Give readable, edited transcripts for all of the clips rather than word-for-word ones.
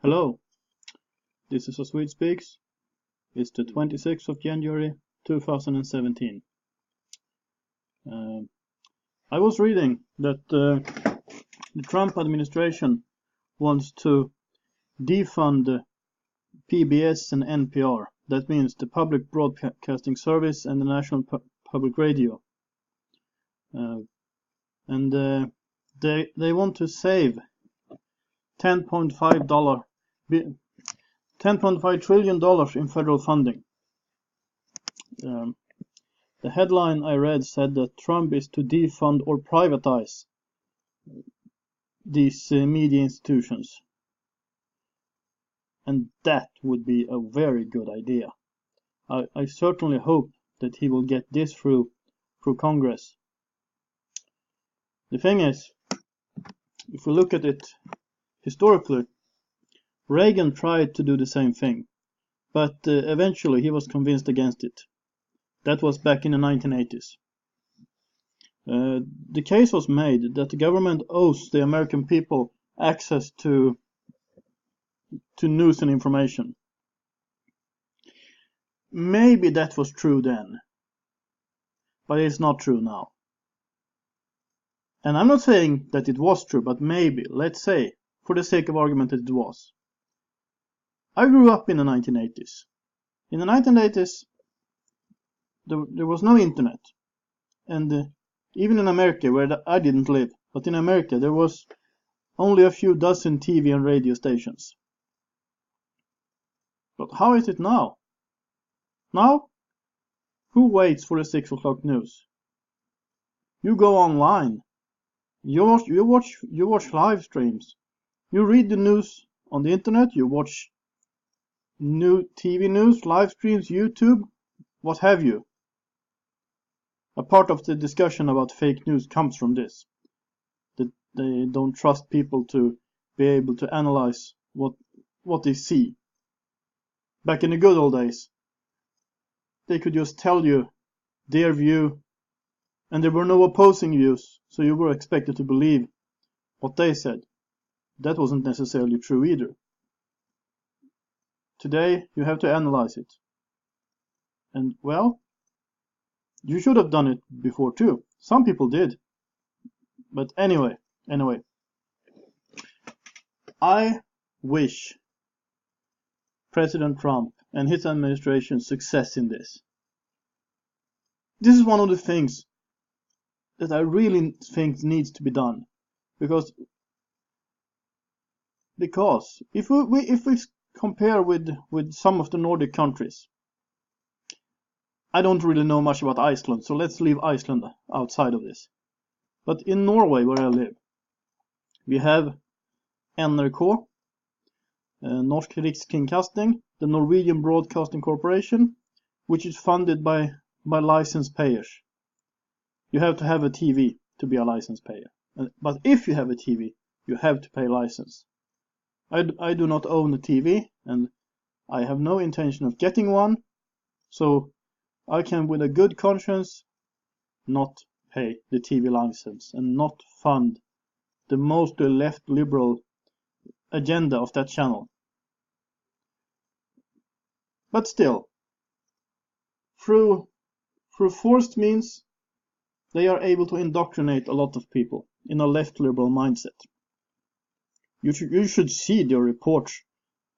Hello, this is A Swede Speaks. It's the 26th of January 2017. I was reading that the Trump administration wants to defund PBS and NPR. That means the Public Broadcasting Service and the National Public Radio. And they want to save $10.5 trillion in federal funding. The headline I read said that Trump is to defund or privatize these media institutions. And that would be a very good idea. I certainly hope that he will get this through Congress. The thing is, if we look at it historically, Reagan tried to do the same thing, but eventually he was convinced against it. That was back in the 1980s. The case was made that the government owes the American people access to news and information. Maybe that was true then, but it's not true now. And I'm not saying that it was true, but maybe, let's say, for the sake of argument, that it was. I grew up in the 1980s. In the 1980s, there was no internet. And even in America, where I didn't live, but in America, there was only a few dozen TV and radio stations. But how is it now? Now, who waits for the 6 o'clock news? You go online. You watch live streams. You read the news on the internet. You watch new TV news, live streams, YouTube, what have you. A part of the discussion about fake news comes from this. That they don't trust people to be able to analyze what they see. Back in the good old days, they could just tell you their view, and there were no opposing views, so you were expected to believe what they said. That wasn't necessarily true either. Today, you have to analyze it. And, well, you should have done it before too. Some people did. But anyway, I wish President Trump and his administration success in this. This is one of the things that I really think needs to be done. Because if we compare with some of the Nordic countries, I don't really know much about Iceland, so let's leave Iceland outside of this. But in Norway, where I live, we have NRK, Norsk Rikskringkasting, the Norwegian Broadcasting Corporation, which is funded by license payers. You have to have a TV to be a license payer. But if you have a TV, you have to pay license. I do not own a TV, and I have no intention of getting one, so I can with a good conscience not pay the TV license and not fund the mostly left liberal agenda of that channel. But still, through forced means, they are able to indoctrinate a lot of people in a left liberal mindset. You should see their reports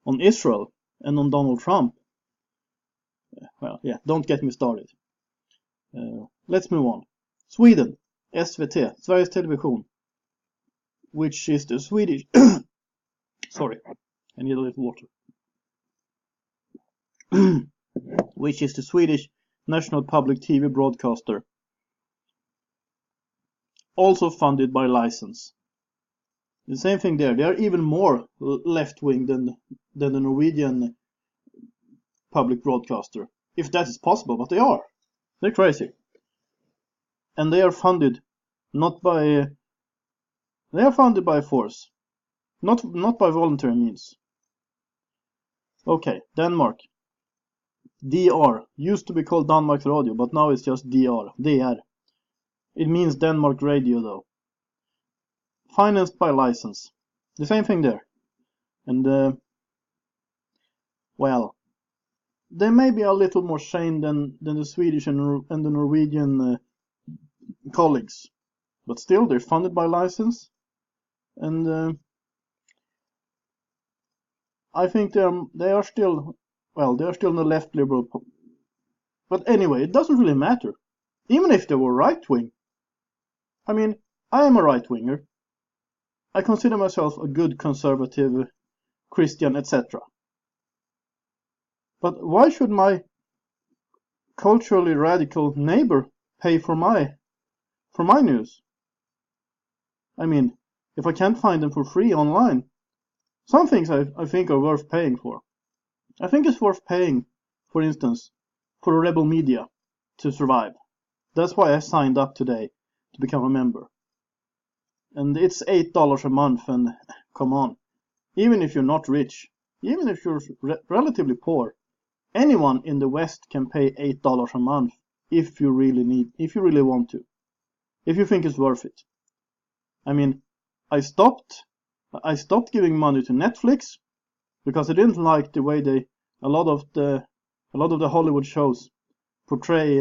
on Israel and on Donald Trump. Well, yeah, don't get me started. Let's move on. Sweden, SVT, Sveriges Television, which is the Swedish... Sorry, I need a little water. Which is the Swedish national public TV broadcaster. Also funded by license. The same thing there. They are even more left-wing than the Norwegian public broadcaster. If that is possible, but they are. They're crazy. And they are funded they are funded by force. Not by voluntary means. Okay, Denmark. DR. Used to be called Danmarks Radio, but now it's just DR. DR. It means Denmark Radio though. Financed by license. The same thing there. And well, they may be a little more sane than the Swedish and the Norwegian colleagues, but still they're funded by license, and I think they are still in the left liberal. But anyway, it doesn't really matter, even if they were right wing. I mean, I am a right winger. I consider myself a good conservative Christian, etc. But why should my culturally radical neighbor pay for my news? I mean, if I can't find them for free online, some things I think are worth paying for. I think it's worth paying, for instance, for Rebel Media to survive. That's why I signed up today to become a member. And it's $8 a month, and come on, even if you're not rich, even if you're relatively poor, anyone in the West can pay $8 a month if you really want to, if you think it's worth it. I mean, I stopped giving money to Netflix because I didn't like the way a lot of the Hollywood shows portray,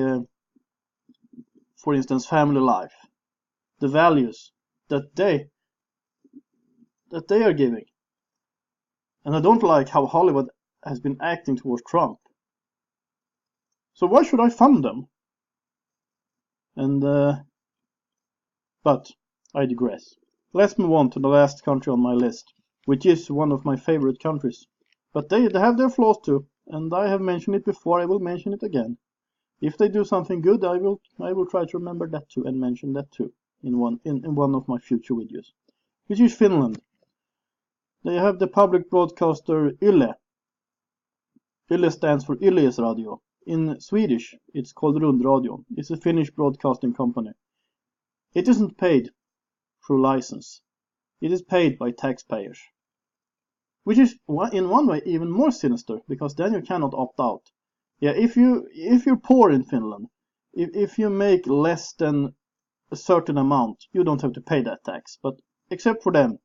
for instance, family life, the values that they are giving, and I don't like how Hollywood has been acting towards Trump. So why should I fund them? And but I digress. Let's move on to the last country on my list, which is one of my favorite countries. But they have their flaws too, and I have mentioned it before. I will mention it again. If they do something good, I will try to remember that too and mention that too in one of my future videos, which is Finland. They have the public broadcaster Yle. Yle stands for Yleisradio. In Swedish, it's called Rundradio. It's a Finnish broadcasting company. It isn't paid through license. It is paid by taxpayers. Which is, in one way, even more sinister, because then you cannot opt out. Yeah, if you're poor in Finland, if you make less than a certain amount, you don't have to pay that tax. But except for them,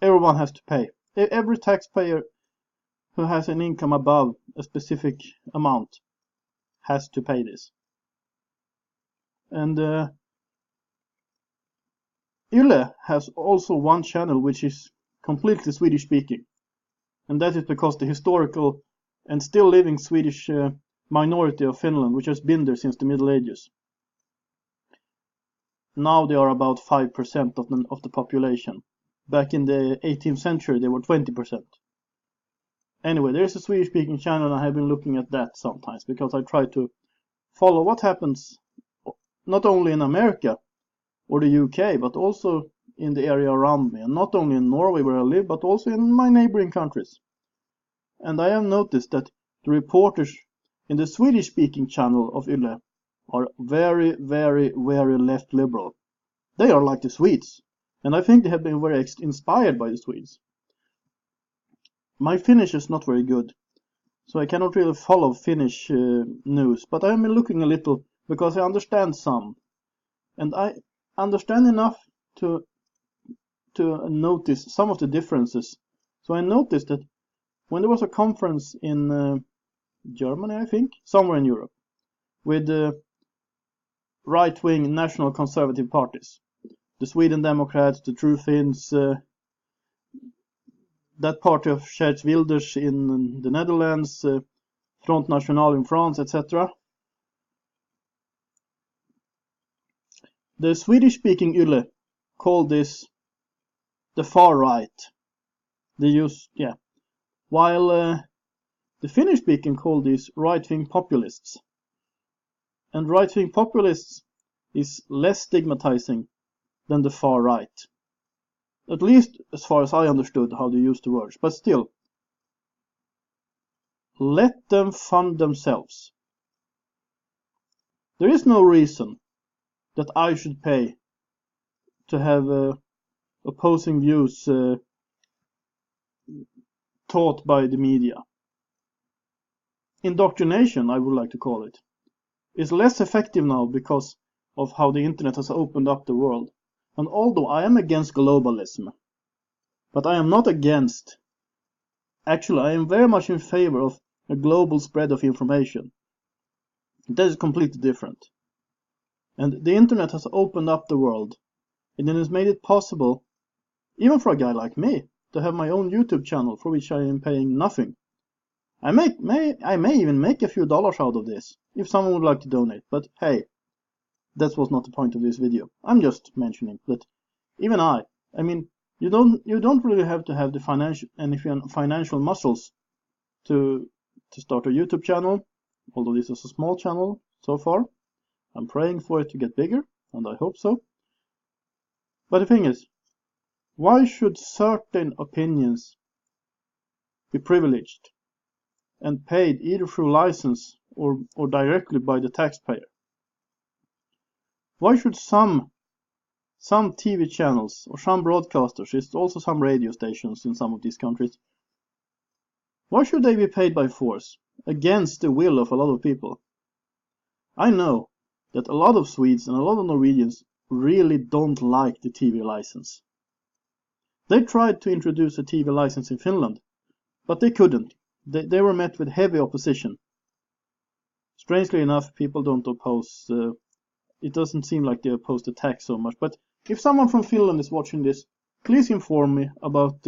everyone has to pay. Every taxpayer who has an income above a specific amount has to pay this. And Yle has also one channel which is completely Swedish speaking. And that is because the historical and still living Swedish minority of Finland, which has been there since the Middle Ages, now they are about 5% of the population. Back in the 18th century, they were 20%. Anyway, there's a Swedish-speaking channel, and I have been looking at that sometimes because I try to follow what happens not only in America or the UK, but also in the area around me, and not only in Norway where I live, but also in my neighboring countries. And I have noticed that the reporters in the Swedish-speaking channel of Yle are very, very, very left liberal. They are like the Swedes, and I think they have been very inspired by the Swedes. My Finnish is not very good, so I cannot really follow Finnish news, but I have been looking a little because I understand some, and I understand enough to notice some of the differences. So I noticed that when there was a conference in Germany, I think, somewhere in Europe, with right-wing national conservative parties, the Sweden Democrats, the True Finns, that party of Geert Wilders in the Netherlands, Front National in France, etc. The Swedish-speaking Yle called this the far right. While the Finnish-speaking called these right-wing populists. And right-wing populists is less stigmatizing than the far right. At least as far as I understood how they used the words. But still, let them fund themselves. There is no reason that I should pay to have opposing views taught by the media. Indoctrination, I would like to call it, is less effective now because of how the internet has opened up the world. And although I am against globalism, but I am not against, actually I am very much in favor of a global spread of information. That is completely different. And the internet has opened up the world, and it has made it possible, even for a guy like me, to have my own YouTube channel for which I am paying nothing. I may even make a few dollars out of this, if someone would like to donate, but hey, that was not the point of this video. I'm just mentioning that even I mean, you don't really have to have the financial muscles to start a YouTube channel, although this is a small channel so far. I'm praying for it to get bigger, and I hope so. But the thing is, why should certain opinions be privileged and paid either through license or directly by the taxpayer? Why should some TV channels or some broadcasters, it's also some radio stations in some of these countries, why should they be paid by force, against the will of a lot of people? I know that a lot of Swedes and a lot of Norwegians really don't like the TV license. They tried to introduce a TV license in Finland, but they couldn't. They were met with heavy opposition. Strangely enough, people don't oppose, it doesn't seem like they oppose the tax so much, but if someone from Finland is watching this, please inform me about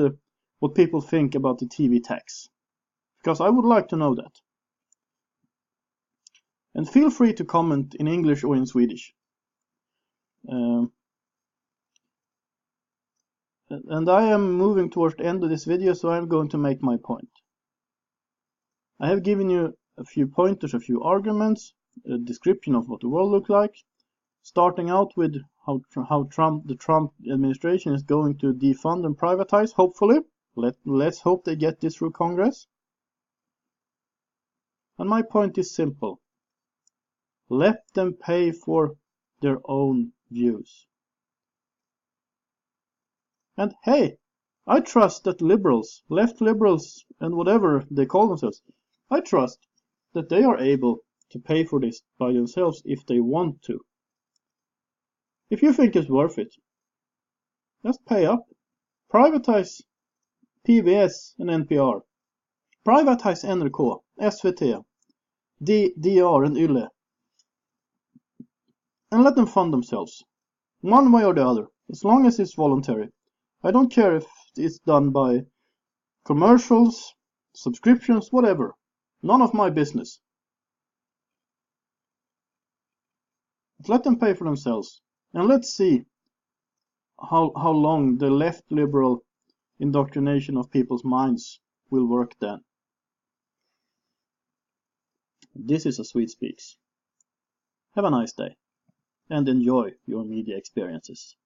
what people think about the TV tax, because I would like to know that. And feel free to comment in English or in Swedish. And I am moving towards the end of this video, so I'm going to make my point. I have given you a few pointers, a few arguments, a description of what the world looks like, starting out with how the Trump administration is going to defund and privatize, hopefully. Let's hope they get this through Congress. And my point is simple. Let them pay for their own views. And hey, I trust that liberals, left liberals, and whatever they call themselves, I trust that they are able to pay for this by themselves if they want to. If you think it's worth it, just pay up. Privatize PBS and NPR. Privatize NRK, SVT, DR and YLE. And let them fund themselves. One way or the other, as long as it's voluntary. I don't care if it's done by commercials, subscriptions, whatever. None of my business. But let them pay for themselves. And let's see how long the left liberal indoctrination of people's minds will work then. This is a Swede Speaks. Have a nice day and enjoy your media experiences.